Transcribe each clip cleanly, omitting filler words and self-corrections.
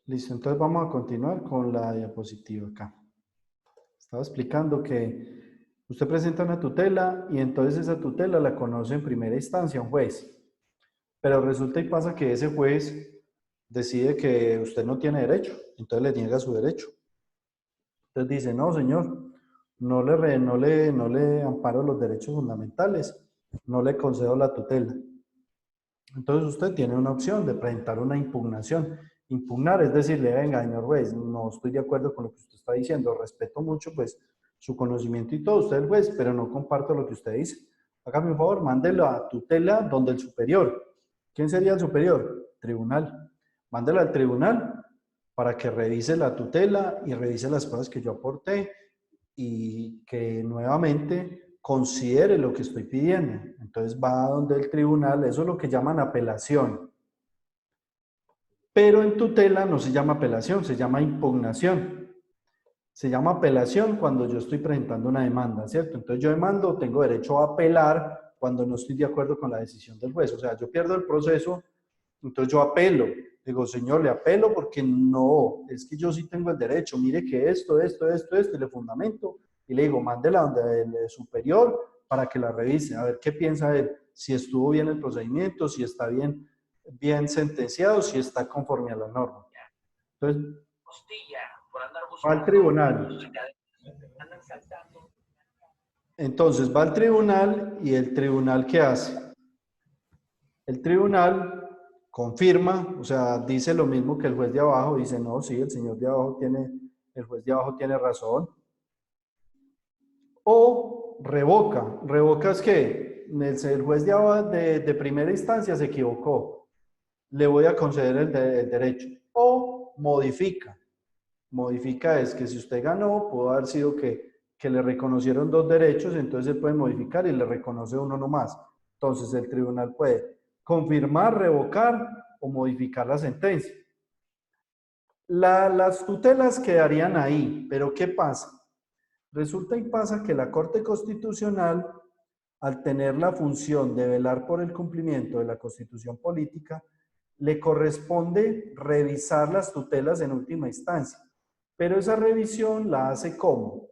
Listo, entonces vamos a continuar con la diapositiva acá. Estaba explicando que usted presenta una tutela y entonces esa tutela la conoce en primera instancia un juez. Pero resulta y pasa que ese juez decide que usted no tiene derecho, entonces le niega su derecho. Entonces dice, no, señor, no le amparo los derechos fundamentales, no le concedo la tutela. Entonces usted tiene una opción de presentar una impugnación. Impugnar es decirle, venga, señor juez, no estoy de acuerdo con lo que usted está diciendo, respeto mucho pues su conocimiento y todo, usted es el juez, pero no comparto lo que usted dice. Hágame un favor, mándelo a tutela donde el superior. ¿Quién sería el superior? Tribunal. Mándelo al tribunal para que revise la tutela y revise las cosas que yo aporté y que nuevamente considere lo que estoy pidiendo. Entonces va a donde el tribunal, eso es lo que llaman apelación. Pero en tutela no se llama apelación, se llama impugnación. Se llama apelación cuando yo estoy presentando una demanda, ¿cierto? Entonces yo demando, tengo derecho a apelar cuando no estoy de acuerdo con la decisión del juez. O sea, yo pierdo el proceso, entonces yo apelo. Digo, señor, le apelo porque no, es que yo sí tengo el derecho. Mire que esto, y le fundamento. Y le digo, mándela donde el superior para que la revise, a ver qué piensa él, si estuvo bien el procedimiento, si está bien sentenciado, si está conforme a la norma. Entonces, va al tribunal. Entonces va al tribunal y el tribunal ¿qué hace? El tribunal confirma, o sea, dice lo mismo que el juez de abajo, dice, no, sí, el juez de abajo tiene razón. O revoca. Revoca es que el juez de primera instancia se equivocó. Le voy a conceder el derecho. O modifica. Modifica es que si usted ganó, pudo haber sido que le reconocieron dos derechos, entonces él puede modificar y le reconoce uno nomás. Entonces el tribunal puede confirmar, revocar o modificar la sentencia. Las tutelas quedarían ahí, pero ¿qué pasa? Resulta y pasa que la Corte Constitucional, al tener la función de velar por el cumplimiento de la Constitución política, le corresponde revisar las tutelas en última instancia. Pero esa revisión la hace ¿cómo?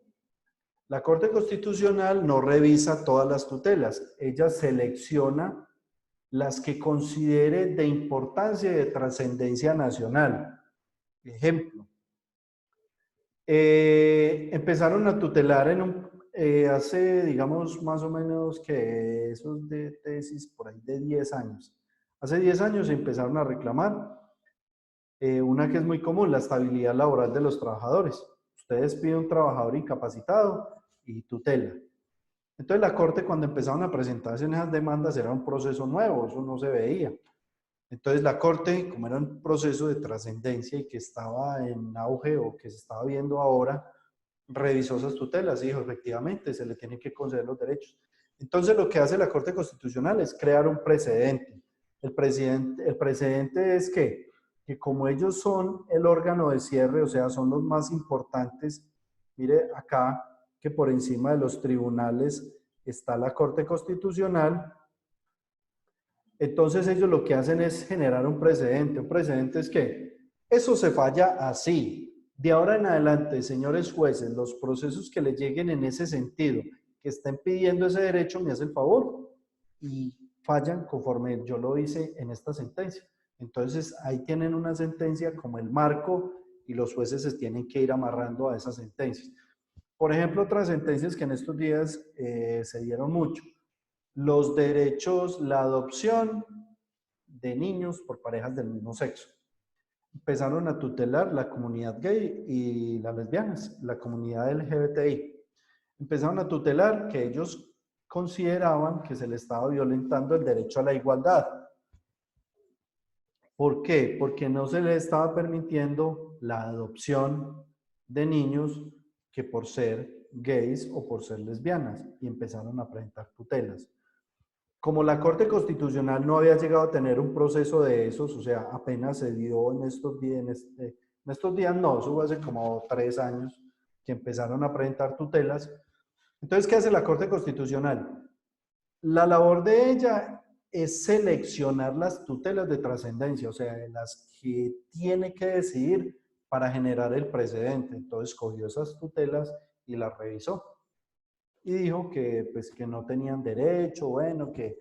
La Corte Constitucional no revisa todas las tutelas, ella selecciona las que considere de importancia y de trascendencia nacional. Ejemplo, empezaron a tutelar hace, digamos, más o menos que esos de tesis por ahí de 10 años. Hace 10 años empezaron a reclamar una que es muy común, la estabilidad laboral de los trabajadores. Ustedes piden un trabajador incapacitado y tutela. Entonces la Corte cuando empezaron a presentarse en esas demandas era un proceso nuevo, eso no se veía. Entonces la Corte, como era un proceso de trascendencia y que estaba en auge o que se estaba viendo ahora, revisó esas tutelas y dijo, efectivamente, se le tienen que conceder los derechos. Entonces lo que hace la Corte Constitucional es crear un precedente. El precedente es que como ellos son el órgano de cierre, o sea, son los más importantes, mire acá que por encima de los tribunales está la Corte Constitucional, entonces ellos lo que hacen es generar un precedente. Un precedente es que eso se falla así. De ahora en adelante, señores jueces, los procesos que les lleguen en ese sentido, que estén pidiendo ese derecho, me hace el favor y fallan conforme yo lo hice en esta sentencia. Entonces ahí tienen una sentencia como el marco y los jueces se tienen que ir amarrando a esas sentencias. Por ejemplo, otras sentencias que en estos días se dieron mucho los derechos, la adopción de niños por parejas del mismo sexo. Empezaron a tutelar la comunidad gay y las lesbianas, la comunidad LGBTI. Empezaron a tutelar que ellos consideraban que se le estaba violentando el derecho a la igualdad. ¿Por qué? Porque no se le estaba permitiendo la adopción de niños que por ser gays o por ser lesbianas y empezaron a presentar tutelas. Como la Corte Constitucional no había llegado a tener un proceso de esos, o sea, apenas se dio en estos días, en estos días no, eso fue hace como 3 años que empezaron a presentar tutelas. Entonces, ¿qué hace la Corte Constitucional? La labor de ella es seleccionar las tutelas de trascendencia, o sea, las que tiene que decidir para generar el precedente. Entonces cogió esas tutelas y las revisó. Y dijo que, pues, que no tenían derecho, bueno, que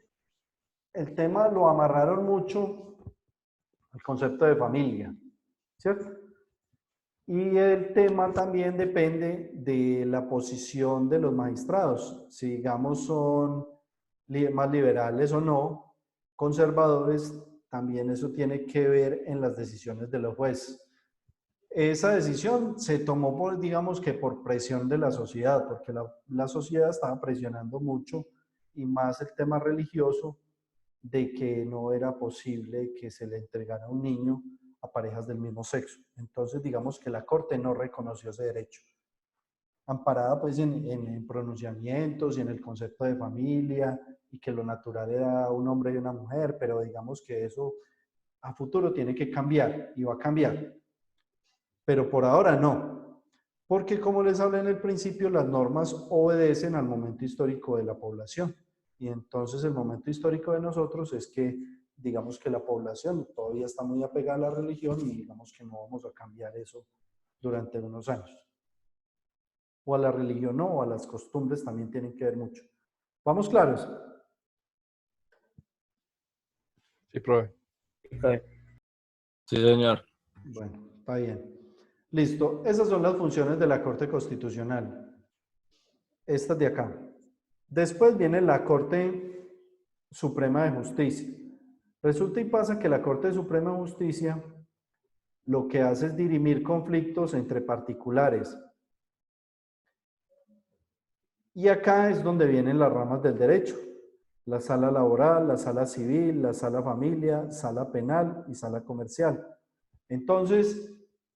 el tema lo amarraron mucho al concepto de familia, ¿cierto? Y el tema también depende de la posición de los magistrados, si digamos son más liberales o no, conservadores, también eso tiene que ver en las decisiones de los jueces. Esa decisión se tomó por, digamos que por presión de la sociedad, porque la sociedad estaba presionando mucho y más el tema religioso de que no era posible que se le entregara un niño a parejas del mismo sexo. Entonces, digamos que la Corte no reconoció ese derecho, amparada pues en pronunciamientos y en el concepto de familia y que lo natural era un hombre y una mujer, pero digamos que eso a futuro tiene que cambiar y va a cambiar. Pero por ahora no, porque como les hablé en el principio, las normas obedecen al momento histórico de la población. Y entonces el momento histórico de nosotros es que, digamos que la población todavía está muy apegada a la religión y digamos que no vamos a cambiar eso durante unos años. O a la religión no, o a las costumbres también tienen que ver mucho. ¿Vamos claros? Sí, profe. Sí, señor. Bueno, está bien. Listo. Esas son las funciones de la Corte Constitucional. Estas de acá. Después viene la Corte Suprema de Justicia. Resulta y pasa que la Corte Suprema de Justicia lo que hace es dirimir conflictos entre particulares. Y acá es donde vienen las ramas del derecho. La sala laboral, la sala civil, la sala familia, sala penal y sala comercial. Entonces,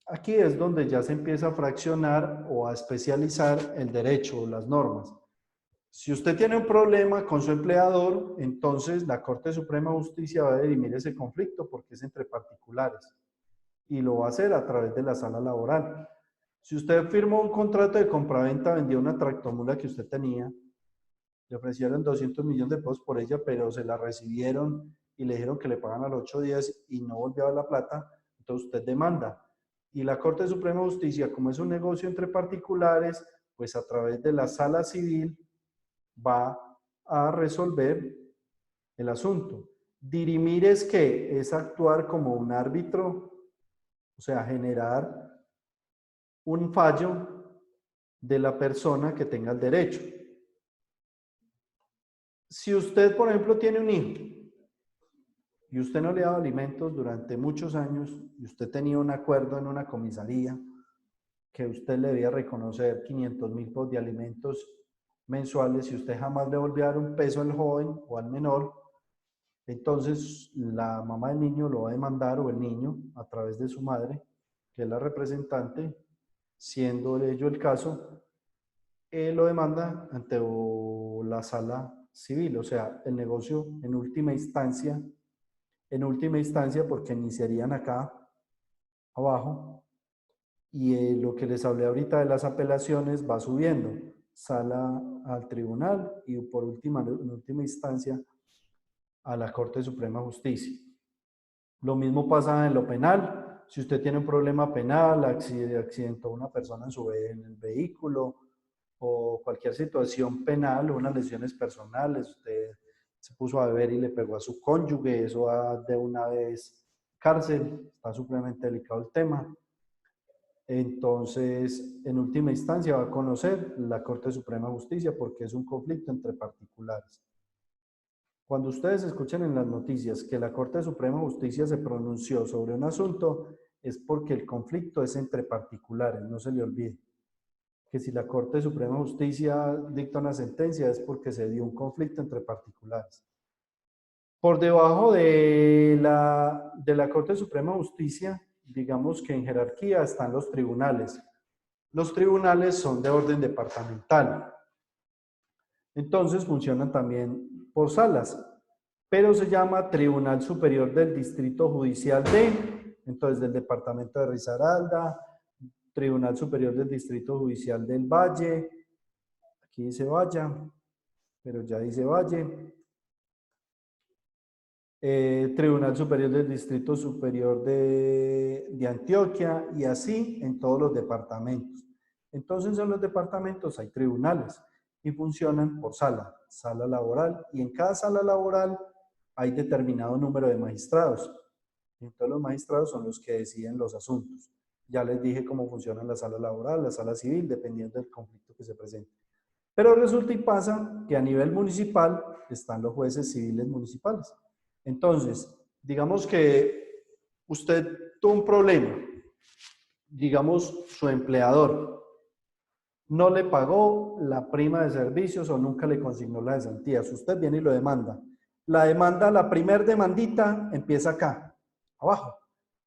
aquí es donde ya se empieza a fraccionar o a especializar el derecho o las normas. Si usted tiene un problema con su empleador, entonces la Corte Suprema de Justicia va a dirimir ese conflicto porque es entre particulares y lo va a hacer a través de la sala laboral. Si usted firmó un contrato de compraventa, vendió una tractomula que usted tenía, le ofrecieron 200 millones de pesos por ella, pero se la recibieron y le dijeron que le pagan a los 8 días y no volvió a la plata, entonces usted demanda. Y la Corte Suprema de Justicia, como es un negocio entre particulares, pues a través de la sala civil va a resolver el asunto. Dirimir es que es actuar como un árbitro, o sea, generar un fallo de la persona que tenga el derecho. Si usted, por ejemplo, tiene un hijo y usted no le ha dado alimentos durante muchos años y usted tenía un acuerdo en una comisaría que usted le debía reconocer 500.000 pesos de alimentos mensuales y usted jamás le volvió a dar un peso al joven o al menor, entonces la mamá del niño lo va a demandar o el niño a través de su madre, que es la representante, siendo ello el caso, lo demanda ante la sala civil, o sea, el negocio en última instancia, porque iniciarían acá abajo y lo que les hablé ahorita de las apelaciones va subiendo, sala al tribunal y por última, en última instancia a la Corte Suprema de Justicia. Lo mismo pasa en lo penal. Si usted tiene un problema penal, accidentó a una persona en el vehículo o cualquier situación penal o unas lesiones personales, usted se puso a beber y le pegó a su cónyuge, eso va de una vez cárcel, está supremamente delicado el tema. Entonces, en última instancia va a conocer la Corte Suprema de Justicia porque es un conflicto entre particulares. Cuando ustedes escuchen en las noticias que la Corte Suprema de Justicia se pronunció sobre un asunto, es porque el conflicto es entre particulares, no se le olvide. Que si la Corte Suprema de Justicia dicta una sentencia es porque se dio un conflicto entre particulares. Por debajo de la Corte Suprema de Justicia, digamos que en jerarquía están los tribunales. Los tribunales son de orden departamental. Entonces funcionan también por salas, pero se llama Tribunal Superior del Distrito Judicial entonces del Departamento de Risaralda, Tribunal Superior del Distrito Judicial del Valle, aquí dice Valla, pero ya dice Valle, Tribunal Superior del Distrito Superior de Antioquia y así en todos los departamentos. Entonces en los departamentos hay tribunales y funcionan por sala, sala laboral, y en cada sala laboral hay determinado número de magistrados. Entonces los magistrados son los que deciden los asuntos. Ya les dije cómo funciona la sala laboral, la sala civil, dependiendo del conflicto que se presente. Pero resulta y pasa que a nivel municipal están los jueces civiles municipales. Entonces, digamos que usted tuvo un problema, digamos su empleador no le pagó la prima de servicios o nunca le consignó la cesantía. Usted viene y lo demanda. La demanda, la primer demandita empieza acá, abajo,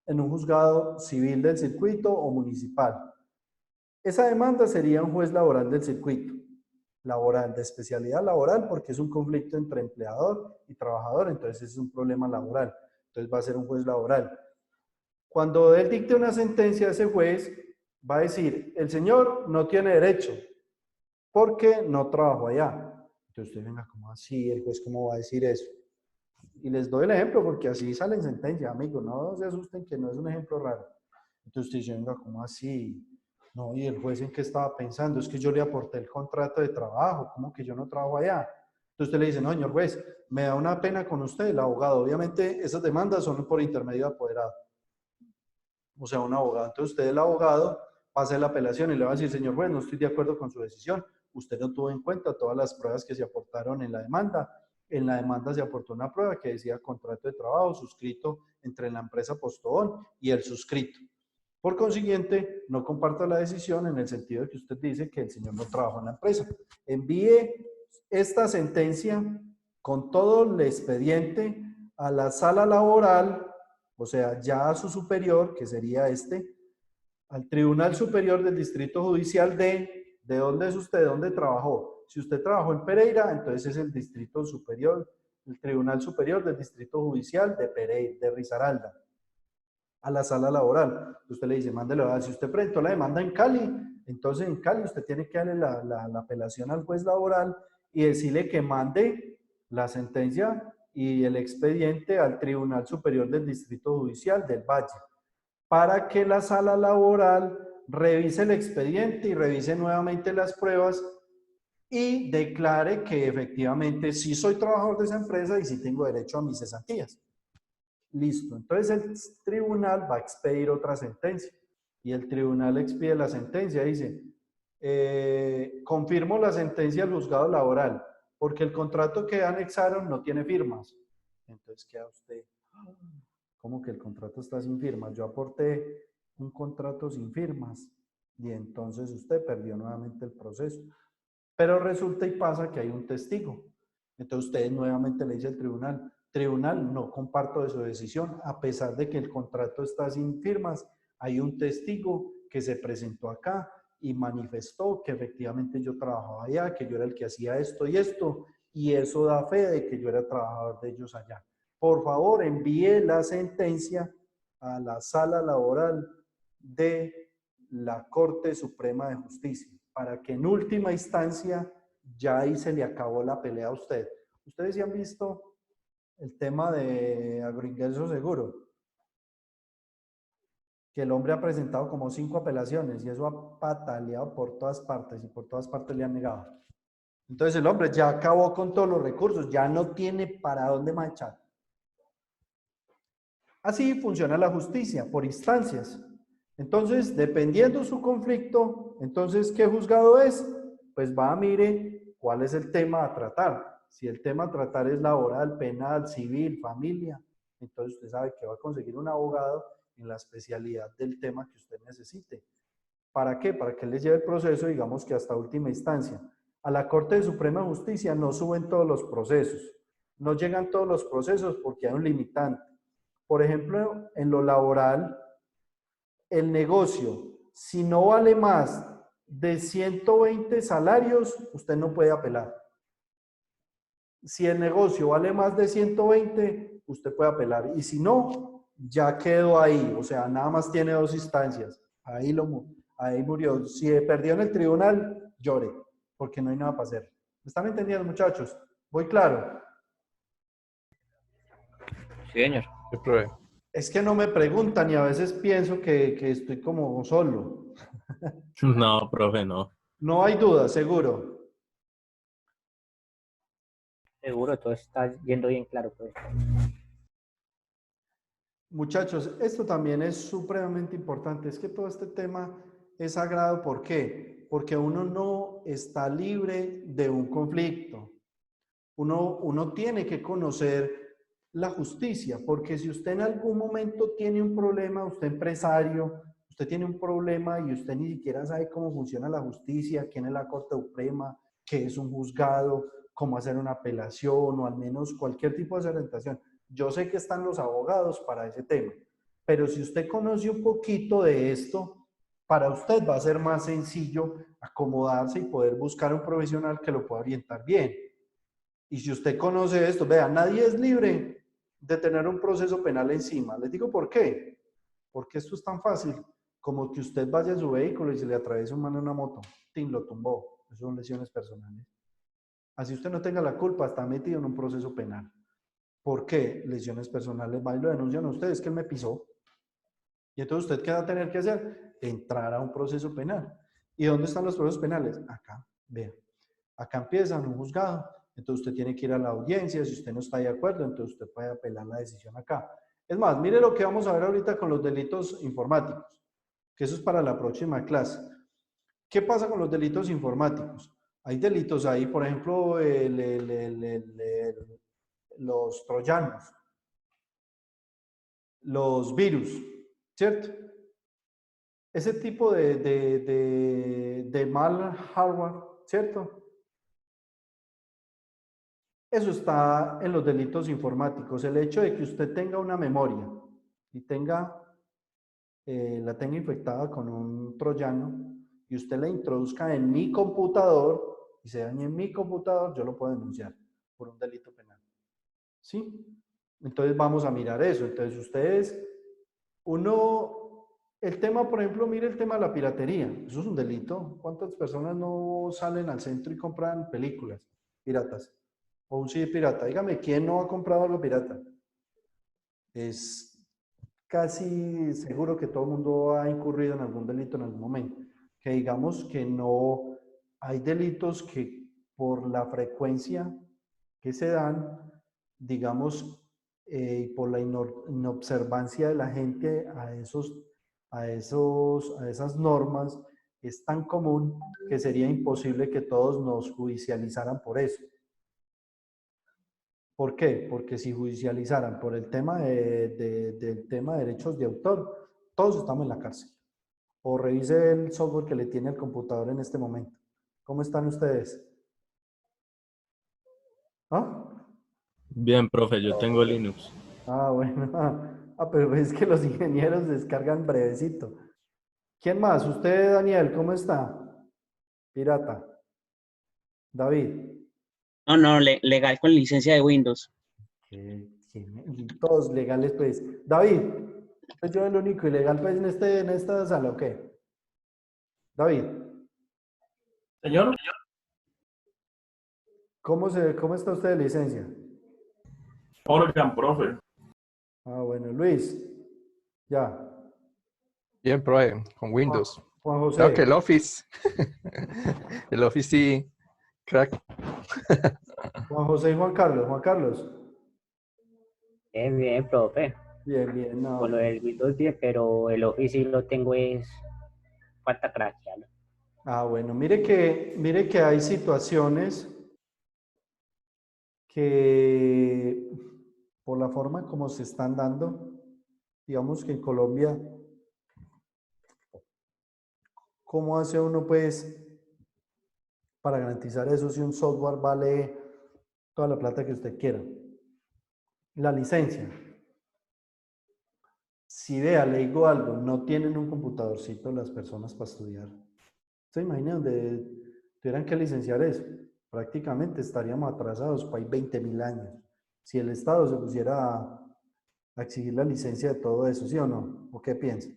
en un juzgado civil del circuito o municipal. Esa demanda sería un juez laboral del circuito, laboral, de especialidad laboral, porque es un conflicto entre empleador y trabajador, entonces es un problema laboral. Entonces va a ser un juez laboral. Cuando él dicte una sentencia, ese juez va a decir, el señor no tiene derecho porque no trabajó allá. Entonces usted venga, ¿cómo así? El juez, ¿cómo va a decir eso? Y les doy el ejemplo porque así salen sentencias, amigos, no se asusten que no es un ejemplo raro. Entonces usted dice, venga, ¿cómo así? No, ¿y el juez en qué estaba pensando? Es que yo le aporté el contrato de trabajo, ¿cómo que yo no trabajo allá? Entonces usted le dice, no, señor juez, me da una pena con usted, el abogado. Obviamente esas demandas son por intermedio de apoderado. O sea, un abogado. Entonces usted, el abogado, pasa la apelación y le va a decir, señor juez, no estoy de acuerdo con su decisión. Usted no tuvo en cuenta todas las pruebas que se aportaron en la demanda. En la demanda se aportó una prueba que decía contrato de trabajo suscrito entre la empresa Postobón y el suscrito. Por consiguiente, no comparto la decisión en el sentido de que usted dice que el señor no trabajó en la empresa. Envíe esta sentencia con todo el expediente a la sala laboral, o sea, ya a su superior, que sería al Tribunal Superior del Distrito Judicial ¿de dónde es usted? ¿De dónde trabajó? Si usted trabajó en Pereira, entonces es el Distrito Superior, el Tribunal Superior del Distrito Judicial de Pereira, de Risaralda, a la sala laboral. Usted le dice, mándelo. Si usted presentó la demanda en Cali, entonces en Cali usted tiene que darle la apelación al juez laboral y decirle que mande la sentencia y el expediente al Tribunal Superior del Distrito Judicial del Valle, para que la sala laboral revise el expediente y revise nuevamente las pruebas y declare que efectivamente sí soy trabajador de esa empresa y sí tengo derecho a mis cesantías. Listo. Entonces el tribunal va a expedir otra sentencia y el tribunal expide la sentencia, dice, confirmo la sentencia del juzgado laboral porque el contrato que anexaron no tiene firmas. Entonces queda usted, ¿cómo que el contrato está sin firmas? Yo aporté un contrato sin firmas y entonces usted perdió nuevamente el proceso. Pero resulta y pasa que hay un testigo. Entonces usted nuevamente le dice al tribunal, tribunal, no comparto de su decisión, a pesar de que el contrato está sin firmas, hay un testigo que se presentó acá y manifestó que efectivamente yo trabajaba allá, que yo era el que hacía esto, y eso da fe de que yo era trabajador de ellos allá. Por favor, envíe la sentencia a la sala laboral de la Corte Suprema de Justicia, para que en última instancia ya ahí se le acabó la pelea a usted. Ustedes ya han visto el tema de Agroingreso Seguro, que el hombre ha presentado como 5 apelaciones y eso ha pataleado por todas partes y por todas partes le han negado. Entonces el hombre ya acabó con todos los recursos, ya no tiene para dónde marchar. Así funciona la justicia, por instancias. Entonces, dependiendo su conflicto, entonces, ¿qué juzgado es? Pues va a mire cuál es el tema a tratar. Si el tema a tratar es laboral, penal, civil, familia, entonces usted sabe que va a conseguir un abogado en la especialidad del tema que usted necesite. ¿Para qué? Para que les lleve el proceso, digamos que hasta última instancia. A la Corte de Suprema Justicia no suben todos los procesos, no llegan todos los procesos porque hay un limitante. Por ejemplo, en lo laboral, el negocio, si no vale más de 120 salarios, usted no puede apelar. Si el negocio vale más de 120, usted puede apelar. Y si no, ya quedó ahí. O sea, nada más tiene 2 instancias. Ahí murió. Si perdió en el tribunal, llore, porque no hay nada para hacer. ¿Me están entendiendo, muchachos? ¿Voy claro? Sí, señor. Sí, profe. Es que no me preguntan y a veces pienso que estoy como solo. No, profe, no. No hay duda, seguro. Seguro, todo está yendo bien claro, pues. Muchachos, esto también es supremamente importante. Es que todo este tema es sagrado. ¿Por qué? Porque uno no está libre de un conflicto. Uno tiene que conocer la justicia, porque si usted en algún momento tiene un problema, usted empresario, usted tiene un problema y usted ni siquiera sabe cómo funciona la justicia, quién es la Corte Suprema, qué es un juzgado, cómo hacer una apelación o al menos cualquier tipo de orientación. Yo sé que están los abogados para ese tema, pero si usted conoce un poquito de esto, para usted va a ser más sencillo acomodarse y poder buscar un profesional que lo pueda orientar bien. Y si usted conoce esto, vea, nadie es libre de tener un proceso penal encima. Les digo por qué. Porque esto es tan fácil como que usted vaya a su vehículo y se le atraviesa un man en una moto. ¡Tin! Lo tumbó. Eso son lesiones personales. Así usted no tenga la culpa, está metido en un proceso penal. ¿Por qué? Lesiones personales. Va y lo denuncian a ustedes que él me pisó. Y entonces usted, ¿qué va a tener que hacer? Entrar a un proceso penal. ¿Y dónde están los procesos penales? Acá, vea. Acá empiezan un juzgado. Entonces usted tiene que ir a la audiencia. Si usted no está de acuerdo, entonces usted puede apelar la decisión acá. Es más, mire lo que vamos a ver ahorita con los delitos informáticos, que eso es para la próxima clase. ¿Qué pasa con los delitos informáticos? Hay delitos ahí, por ejemplo, los troyanos, los virus, ¿cierto? Ese tipo de mal hardware, ¿cierto? Eso está en los delitos informáticos. El hecho de que usted tenga una memoria y la tenga infectada con un troyano y usted la introduzca en mi computador y se dañe en mi computador, yo lo puedo denunciar por un delito penal. ¿Sí? Entonces vamos a mirar eso. Entonces ustedes, el tema, por ejemplo, mire el tema de la piratería. Eso es un delito. ¿Cuántas personas no salen al centro y compran películas piratas? O un CD pirata. Dígame, ¿quién no ha comprado algo pirata? Es casi seguro que todo el mundo ha incurrido en algún delito en algún momento. Que digamos que no hay delitos que por la frecuencia que se dan, digamos, por la inobservancia de la gente a esas normas, es tan común que sería imposible que todos nos judicializaran por eso. ¿Por qué? Porque si judicializaran por el tema del tema de derechos de autor, todos estamos en la cárcel. O revise el software que le tiene al computador en este momento. ¿Cómo están ustedes? ¿Ah? Bien, profe, yo tengo Linux. Ah, bueno. Pero es que los ingenieros descargan brevecito. ¿Quién más? Usted, Daniel, ¿cómo está? Pirata. David. No, legal con licencia de Windows. Todos legales, pues. David, ¿soy yo el único ilegal pues, en esta sala o qué? David. Señor, ¿Cómo está usted de licencia? Organ, profe. Ah, bueno, Luis. Ya. Bien, profe, con Windows. Juan José. Claro que el Office. El Office sí, crack. Juan José y Juan Carlos. Juan Carlos. Bien, profe. Bien, no. Con lo del Windows 10, pero el Office sí lo tengo es falta craquearlo. Ah, bueno, mire que hay situaciones que por la forma como se están dando, digamos que en Colombia, ¿cómo hace uno pues para garantizar eso si un software vale toda la plata que usted quiera? La licencia. Si vea, le digo algo, no tienen un computadorcito las personas para estudiar. ¿Se imagina donde tuvieran que licenciar eso? Prácticamente estaríamos atrasados para 20.000 años. Si el Estado se pusiera a exigir la licencia de todo eso, ¿sí o no? ¿O qué piensa?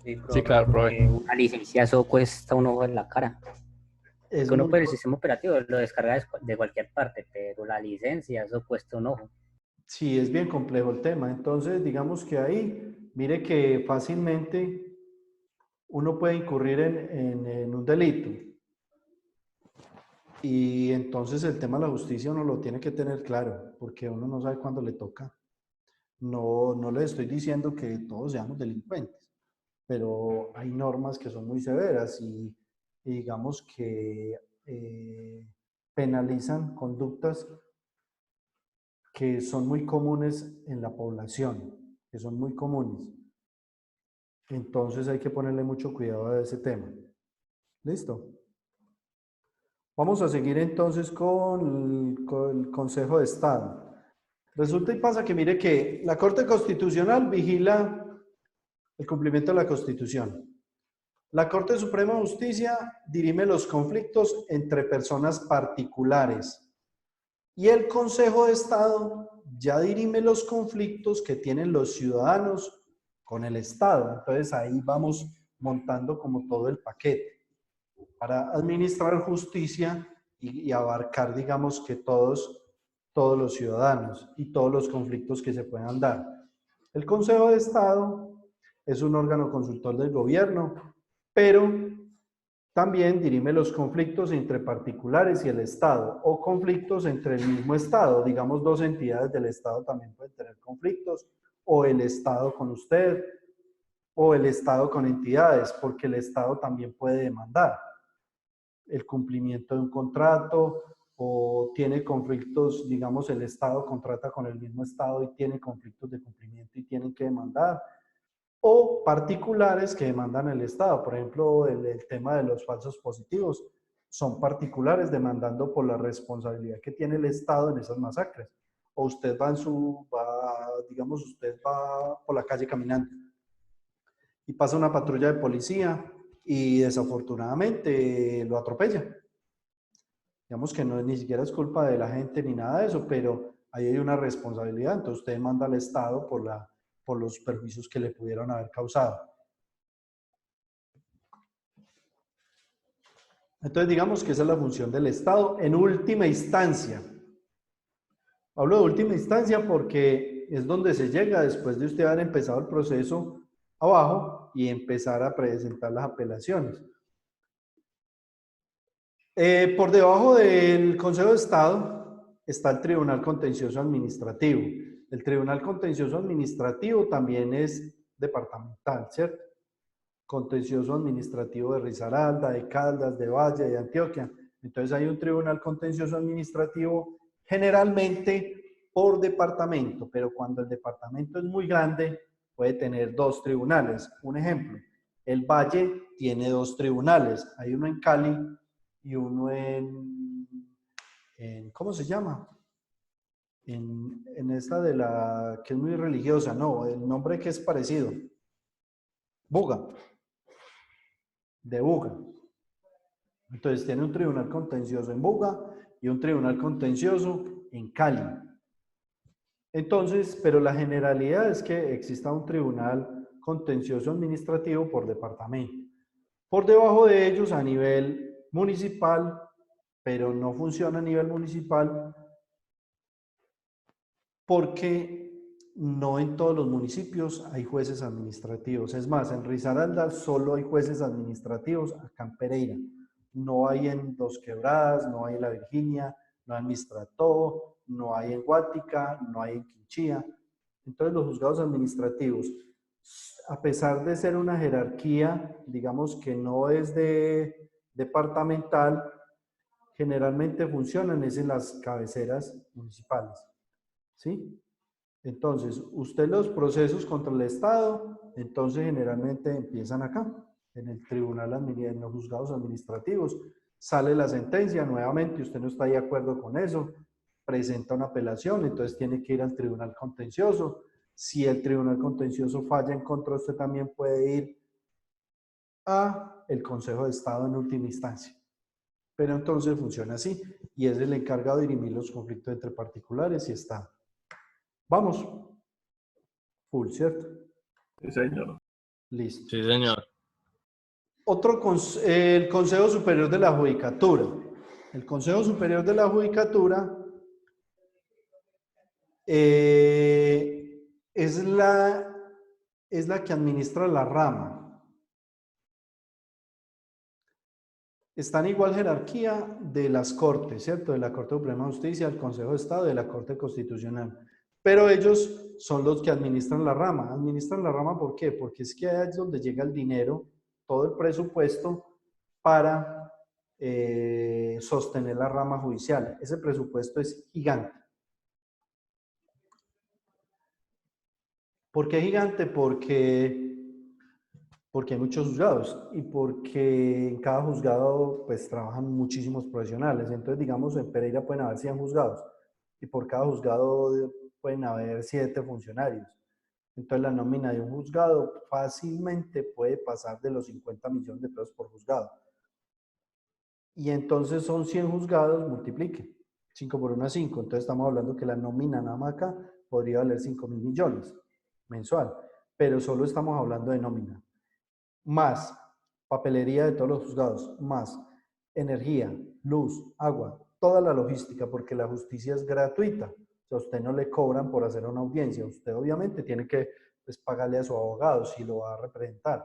Sí, profe, Sí, claro, profe. porque una licencia eso cuesta un ojo en la cara. Es Que uno muy pues el sistema operativo lo descarga de cualquier parte, pero la licencia, eso cuesta un ojo. Sí, es bien complejo el tema. Entonces, digamos que ahí, mire que fácilmente uno puede incurrir en un delito. Y entonces el tema de la justicia uno lo tiene que tener claro, porque uno no sabe cuándo le toca. No, no les estoy diciendo que todos seamos delincuentes, pero hay normas que son muy severas y digamos que penalizan conductas que son muy comunes en la población, que son muy comunes. Entonces hay que ponerle mucho cuidado a ese tema. ¿Listo? Vamos a seguir entonces con el Consejo de Estado. Resulta y pasa que mire que la Corte Constitucional vigila el cumplimiento de la Constitución. La Corte Suprema de Justicia dirime los conflictos entre personas particulares. Y el Consejo de Estado ya dirime los conflictos que tienen los ciudadanos con el Estado. Entonces ahí vamos montando como todo el paquete para administrar justicia y abarcar, digamos, que todos los ciudadanos y todos los conflictos que se puedan dar. El Consejo de Estado es un órgano consultor del gobierno, pero también dirime los conflictos entre particulares y el Estado o conflictos entre el mismo Estado. Digamos, dos entidades del Estado también pueden tener conflictos, o el Estado con usted, o el Estado con entidades, porque el Estado también puede demandar el cumplimiento de un contrato o tiene conflictos, digamos, el Estado contrata con el mismo Estado y tiene conflictos de cumplimiento y tienen que demandar, o particulares que demandan el Estado. Por ejemplo, el tema de los falsos positivos, son particulares demandando por la responsabilidad que tiene el Estado en esas masacres. O usted digamos, usted va por la calle caminando y pasa una patrulla de policía y desafortunadamente lo atropella. Digamos que no, ni siquiera es culpa de la gente ni nada de eso, pero ahí hay una responsabilidad. Entonces usted demanda al Estado por los perjuicios que le pudieron haber causado. Entonces digamos que esa es la función del Estado en última instancia. Hablo de última instancia porque es donde se llega después de usted haber empezado el proceso abajo y empezar a presentar las apelaciones. Por debajo del Consejo de Estado está el Tribunal Contencioso Administrativo. El Tribunal Contencioso Administrativo también es departamental, ¿cierto? Contencioso Administrativo de Risaralda, de Caldas, de Valle, de Antioquia. Entonces hay un Tribunal Contencioso Administrativo generalmente por departamento, pero cuando el departamento es muy grande puede tener dos tribunales. Un ejemplo, el Valle tiene dos tribunales. Hay uno en Cali y uno ¿cómo se llama? En esta de la que es muy religiosa, no, el nombre que es parecido. Buga. De Buga. Entonces tiene un tribunal contencioso en Buga y un tribunal contencioso en Cali. Entonces, pero la generalidad es que exista un tribunal contencioso administrativo por departamento. Por debajo de ellos a nivel municipal, pero no funciona a nivel municipal porque no en todos los municipios hay jueces administrativos. Es más, en Risaralda solo hay jueces administrativos, acá en Pereira. No hay en Dos Quebradas, no hay en La Virginia, no hay en Mistrató, no hay en Guática, no hay en Quinchía. Entonces los juzgados administrativos, a pesar de ser una jerarquía, digamos que no es de departamental, generalmente funcionan es en las cabeceras municipales. ¿Sí? Entonces, usted los procesos contra el Estado, entonces generalmente empiezan acá, en el tribunal, en los juzgados administrativos. Sale la sentencia, nuevamente usted no está de acuerdo con eso, presenta una apelación, entonces tiene que ir al tribunal contencioso. Si el tribunal contencioso falla en contra, usted también puede ir a el Consejo de Estado en última instancia. Pero entonces funciona así, y es el encargado de dirimir los conflictos entre particulares y Estado. Vamos. Full, ¿cierto? Sí, señor. Listo. Sí, señor. El Consejo Superior de la Judicatura. El Consejo Superior de la Judicatura es la que administra la rama. Está en igual jerarquía de las Cortes, ¿cierto? De la Corte Suprema de Justicia, del Consejo de Estado, de la Corte Constitucional. Pero ellos son los que administran la rama. ¿Administran la rama por qué? Porque es que ahí es donde llega el dinero, todo el presupuesto para sostener la rama judicial. Ese presupuesto es gigante. ¿Por qué gigante? Porque hay muchos juzgados y porque en cada juzgado pues trabajan muchísimos profesionales. Entonces, digamos, en Pereira pueden haber 100 juzgados y por cada juzgado pueden haber 7 funcionarios. Entonces, la nómina de un juzgado fácilmente puede pasar de los 50 millones de pesos por juzgado. Y entonces son 100 juzgados, multiplique. 5 por 1 es 5. Entonces, estamos hablando que la nómina nada más acá podría valer 5.000 millones mensual. Pero solo estamos hablando de nómina. Más papelería de todos los juzgados, más energía, luz, agua, toda la logística, porque la justicia es gratuita. O sea, a usted no le cobran por hacer una audiencia. Usted obviamente tiene que pues, pagarle a su abogado si lo va a representar,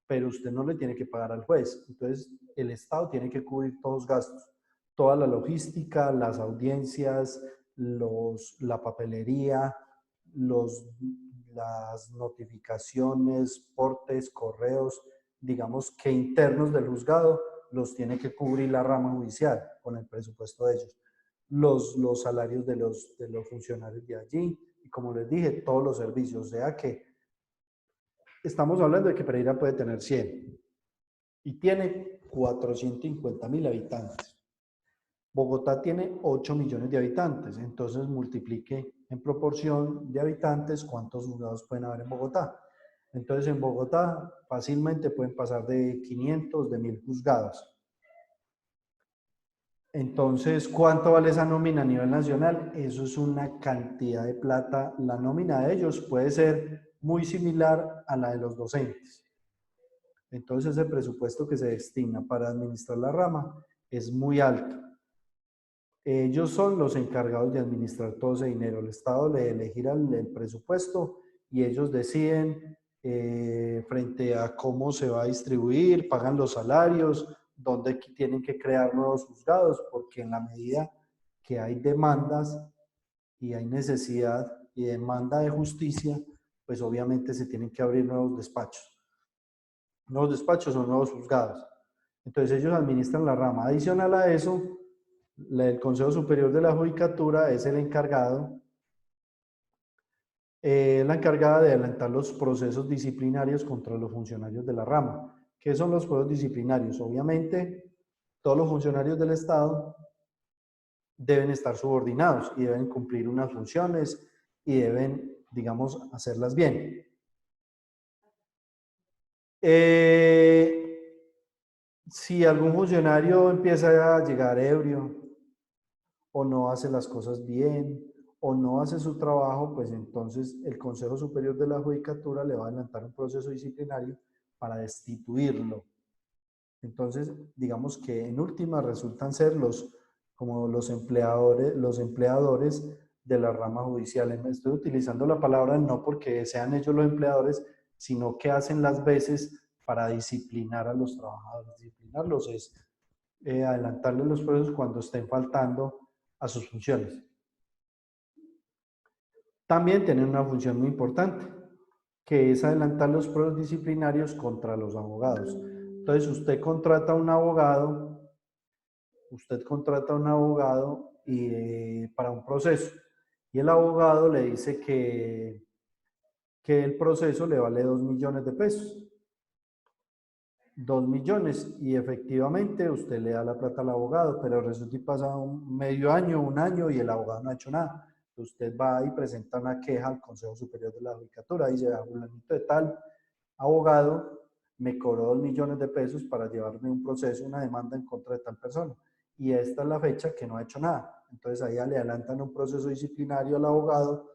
pero usted no le tiene que pagar al juez. Entonces, el Estado tiene que cubrir todos los gastos, toda la logística, las audiencias, la papelería, las notificaciones, portes, correos, digamos que internos del juzgado, los tiene que cubrir la rama judicial con el presupuesto de ellos. Los salarios de los funcionarios de allí, y como les dije, todos los servicios. O sea que estamos hablando de que Pereira puede tener 100 y tiene 450.000 habitantes. Bogotá tiene 8 millones de habitantes, entonces multiplique en proporción de habitantes cuántos juzgados pueden haber en Bogotá. Entonces en Bogotá fácilmente pueden pasar de 500, de 1.000 juzgados. Entonces, ¿cuánto vale esa nómina a nivel nacional? Eso es una cantidad de plata. La nómina de ellos puede ser muy similar a la de los docentes. Entonces, ese presupuesto que se destina para administrar la rama es muy alto. Ellos son los encargados de administrar todo ese dinero. El Estado le elegirá el presupuesto y ellos deciden frente a cómo se va a distribuir, pagan los salarios, dónde tienen que crear nuevos juzgados, porque en la medida que hay demandas y hay necesidad y demanda de justicia, pues obviamente se tienen que abrir nuevos despachos. Nuevos despachos son nuevos juzgados. Entonces ellos administran la rama. Adicional a eso, el Consejo Superior de la Judicatura es el encargado, la encargada de adelantar los procesos disciplinarios contra los funcionarios de la rama. ¿Qué son los procesos disciplinarios? Obviamente, todos los funcionarios del Estado deben estar subordinados y deben cumplir unas funciones y deben, digamos, hacerlas bien. Si algún funcionario empieza a llegar ebrio o no hace las cosas bien o no hace su trabajo, pues entonces el Consejo Superior de la Judicatura le va a adelantar un proceso disciplinario para destituirlo. Entonces, digamos que en última resultan ser como los empleadores de la rama judicial. Estoy utilizando la palabra no porque sean ellos los empleadores, sino que hacen las veces para disciplinar a los trabajadores. Disciplinarlos es adelantarles los procesos cuando estén faltando a sus funciones. También tienen una función muy importante, que es adelantar los procesos disciplinarios contra los abogados. Entonces, usted contrata a un abogado para un proceso y el abogado le dice que el proceso le vale 2 millones de pesos. 2 millones y efectivamente usted le da la plata al abogado, pero resulta y pasa medio año, un año y el abogado no ha hecho nada. Usted va y presenta una queja al Consejo Superior de la Judicatura y dice, fulanito de tal abogado me cobró 2 millones de pesos para llevarme un proceso, una demanda en contra de tal persona. Y esta es la fecha que no ha hecho nada. Entonces ahí le adelantan un proceso disciplinario al abogado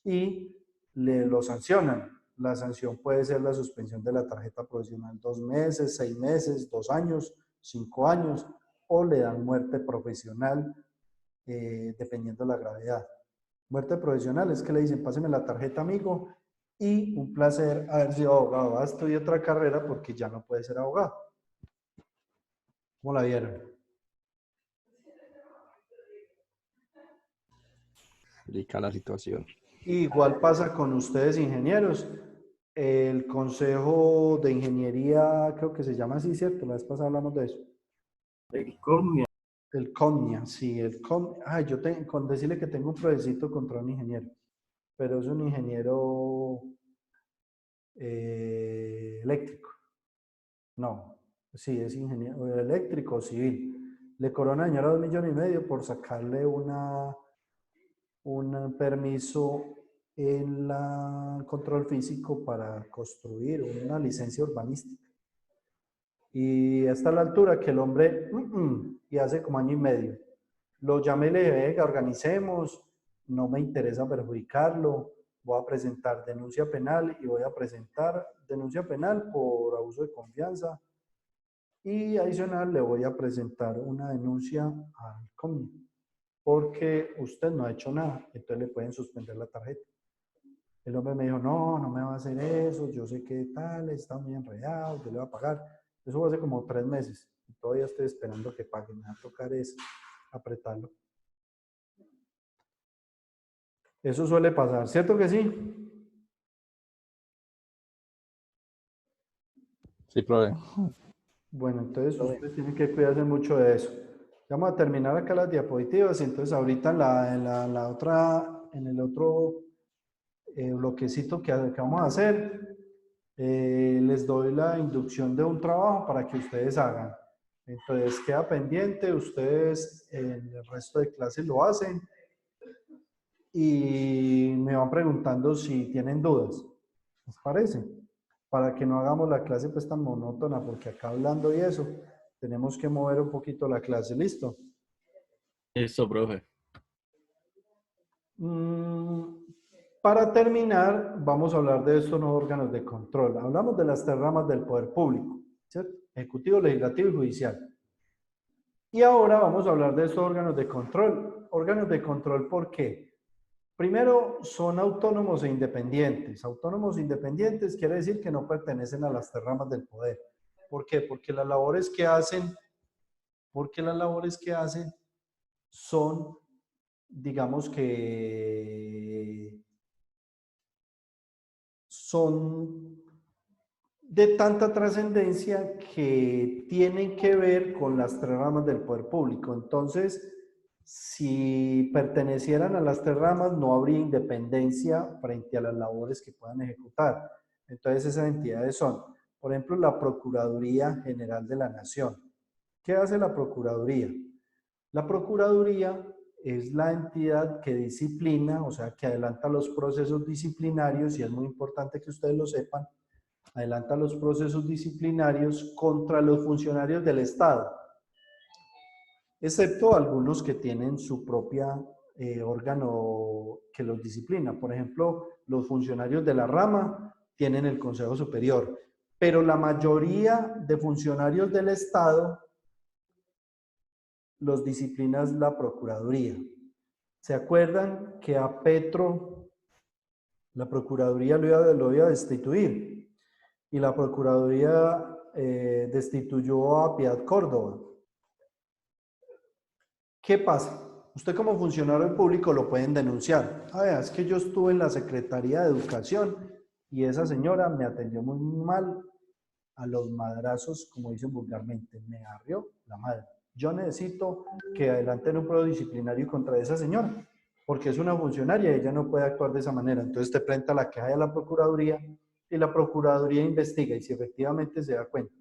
y lo sancionan. La sanción puede ser la suspensión de la tarjeta profesional 2 meses, 6 meses, 2 años, 5 años, o le dan muerte profesional, dependiendo de la gravedad. Muerte profesional es que le dicen, páseme la tarjeta, amigo, y un placer haber sido abogado. Va a estudiar otra carrera porque ya no puede ser abogado. ¿Cómo la vieron? Explica la situación. Igual pasa con ustedes, ingenieros. El Consejo de Ingeniería, creo que se llama así, ¿cierto? La vez pasada hablamos de eso. El CONIA. El CONIA, sí, el CONIA. Ay, yo tengo, con decirle que tengo un profesito contra un ingeniero, pero es un ingeniero eléctrico. No, sí, es ingeniero eléctrico civil. Le cobró a una señora 2,5 millones por sacarle un permiso en la control físico para construir una licencia urbanística. Y hasta la altura que el hombre, y hace como 1 año y medio, lo llamé y le dije, venga, organicemos, no me interesa perjudicarlo, voy a presentar denuncia penal y voy a presentar denuncia penal por abuso de confianza y adicional le voy a presentar una denuncia al CONIA porque usted no ha hecho nada, entonces le pueden suspender la tarjeta. El hombre me dijo, no, no me va a hacer eso, yo sé que tal, está muy enredado, yo le voy a pagar. Eso fue hace como 3 meses. Y todavía estoy esperando que pague. Me va a tocar es apretarlo. Eso suele pasar, ¿cierto que sí? Sí, profe. Bueno, entonces usted tiene que cuidarse mucho de eso. Vamos a terminar acá las diapositivas y entonces ahorita en el otro bloquecito que vamos a hacer, les doy la inducción de un trabajo para que ustedes hagan. Entonces queda pendiente, ustedes en el resto de clases lo hacen y me van preguntando si tienen dudas. ¿Les parece? Para que no hagamos la clase pues tan monótona, porque acá hablando y eso, tenemos que mover un poquito la clase. ¿Listo? Listo, profe. Para terminar, vamos a hablar de estos nuevos órganos de control. Hablamos de las 3 ramas del poder público, ¿cierto? Ejecutivo, legislativo y judicial. Y ahora vamos a hablar de estos órganos de control. Órganos de control, ¿por qué? Primero, son autónomos e independientes. Autónomos e independientes quiere decir que no pertenecen a las 3 ramas del poder. ¿Por qué? Porque las labores que hacen son, digamos que son de tanta trascendencia que tienen que ver con las 3 ramas del poder público. Entonces, si pertenecieran a las 3 ramas, no habría independencia frente a las labores que puedan ejecutar. Entonces, esas entidades son, por ejemplo, la Procuraduría General de la Nación. ¿Qué hace la Procuraduría? La Procuraduría es la entidad que disciplina, o sea, que adelanta los procesos disciplinarios, y es muy importante que ustedes lo sepan, adelanta los procesos disciplinarios contra los funcionarios del Estado, excepto algunos que tienen su propia órgano que los disciplina. Por ejemplo, los funcionarios de la rama tienen el Consejo Superior, pero la mayoría de funcionarios del Estado los disciplina la Procuraduría. ¿Se acuerdan que a Petro la Procuraduría lo iba a destituir? Y la Procuraduría destituyó a Piedad Córdoba. ¿Qué pasa? Usted como funcionario público lo pueden denunciar. Es que yo estuve en la Secretaría de Educación y esa señora me atendió muy mal, a los madrazos, como dicen vulgarmente, me arrió la madre. Yo necesito que adelanten un proceso disciplinario contra esa señora, porque es una funcionaria y ella no puede actuar de esa manera. Entonces te presenta la queja a la Procuraduría y la Procuraduría investiga, y si efectivamente se da cuenta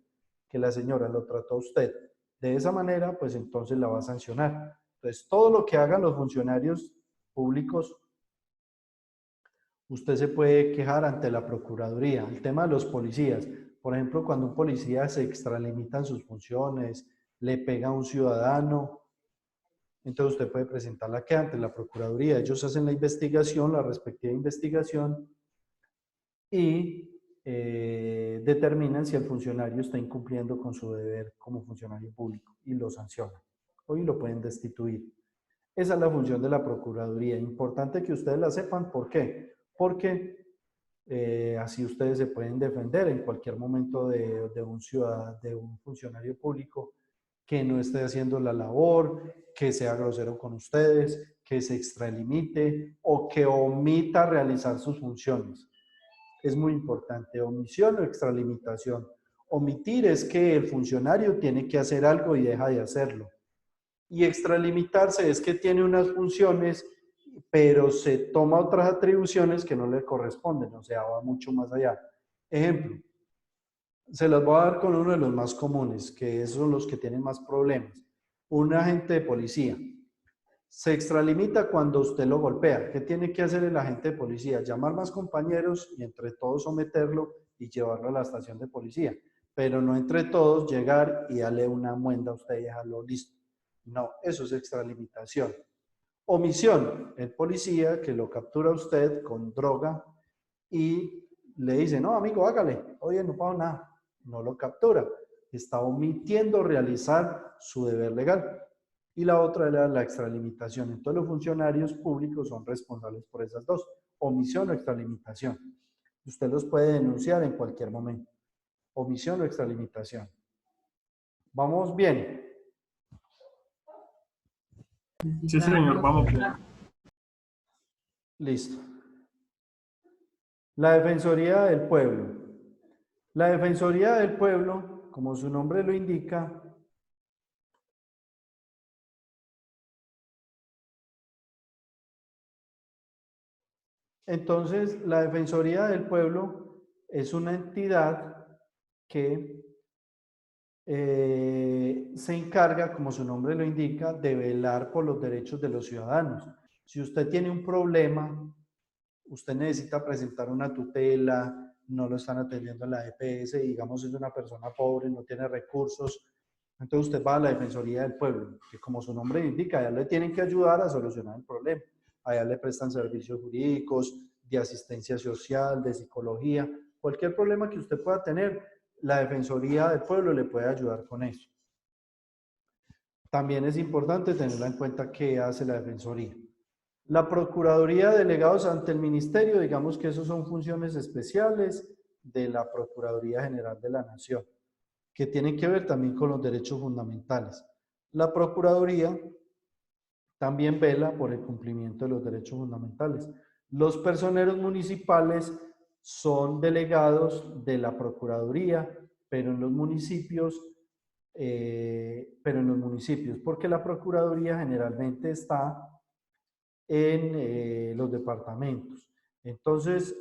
que la señora lo trató a usted de esa manera, pues entonces la va a sancionar. Entonces todo lo que hagan los funcionarios públicos, usted se puede quejar ante la Procuraduría. El tema de los policías, por ejemplo, cuando un policía se extralimita en sus funciones, le pega a un ciudadano, entonces usted puede presentar la queja ante la Procuraduría. Ellos hacen la investigación, la respectiva investigación, y determinan si el funcionario está incumpliendo con su deber como funcionario público y lo sancionan. Hoy lo pueden destituir. Esa es la función de la Procuraduría. Importante que ustedes la sepan. ¿Por qué? Porque así ustedes se pueden defender en cualquier momento de un ciudadano, de un funcionario público que no esté haciendo la labor, que sea grosero con ustedes, que se extralimite o que omita realizar sus funciones. Es muy importante, omisión o extralimitación. Omitir es que el funcionario tiene que hacer algo y deja de hacerlo. Y extralimitarse es que tiene unas funciones, pero se toma otras atribuciones que no le corresponden, o sea, va mucho más allá. Ejemplo, se las voy a dar con uno de los más comunes, que son los que tienen más problemas. Un agente de policía se extralimita cuando usted lo golpea. ¿Qué tiene que hacer el agente de policía? Llamar más compañeros y entre todos someterlo y llevarlo a la estación de policía. Pero no entre todos llegar y darle una muenda a usted y dejarlo listo. No, eso es extralimitación. Omisión, el policía que lo captura a usted con droga y le dice, no, amigo, hágale, oye, no pago nada. No lo captura. Está omitiendo realizar su deber legal. Y la otra era la extralimitación. Entonces los funcionarios públicos son responsables por esas dos, omisión o extralimitación. Usted los puede denunciar en cualquier momento. Omisión o extralimitación. ¿Vamos bien? Sí, señor, vamos bien. Listo. La Defensoría del Pueblo. La Defensoría del Pueblo, como su nombre lo indica, entonces la Defensoría del Pueblo es una entidad que se encarga, como su nombre lo indica, de velar por los derechos de los ciudadanos. Si usted tiene un problema, usted necesita presentar una tutela, no lo están atendiendo en la EPS, digamos es una persona pobre, no tiene recursos, entonces usted va a la Defensoría del Pueblo, que como su nombre indica, allá le tienen que ayudar a solucionar el problema. Allá le prestan servicios jurídicos, de asistencia social, de psicología, cualquier problema que usted pueda tener, la Defensoría del Pueblo le puede ayudar con eso. También es importante tenerla en cuenta qué hace la Defensoría. La Procuraduría de Delegados ante el Ministerio, digamos que esos son funciones especiales de la Procuraduría General de la Nación, que tienen que ver también con los derechos fundamentales. La Procuraduría también vela por el cumplimiento de los derechos fundamentales. Los personeros municipales son delegados de la Procuraduría, pero en los municipios, porque la Procuraduría generalmente está en los departamentos. Entonces,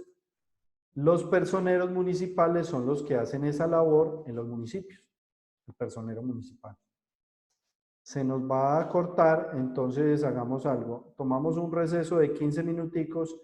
los personeros municipales son los que hacen esa labor en los municipios, el personero municipal. Se nos va a cortar, entonces hagamos algo. Tomamos un receso de 15 minuticos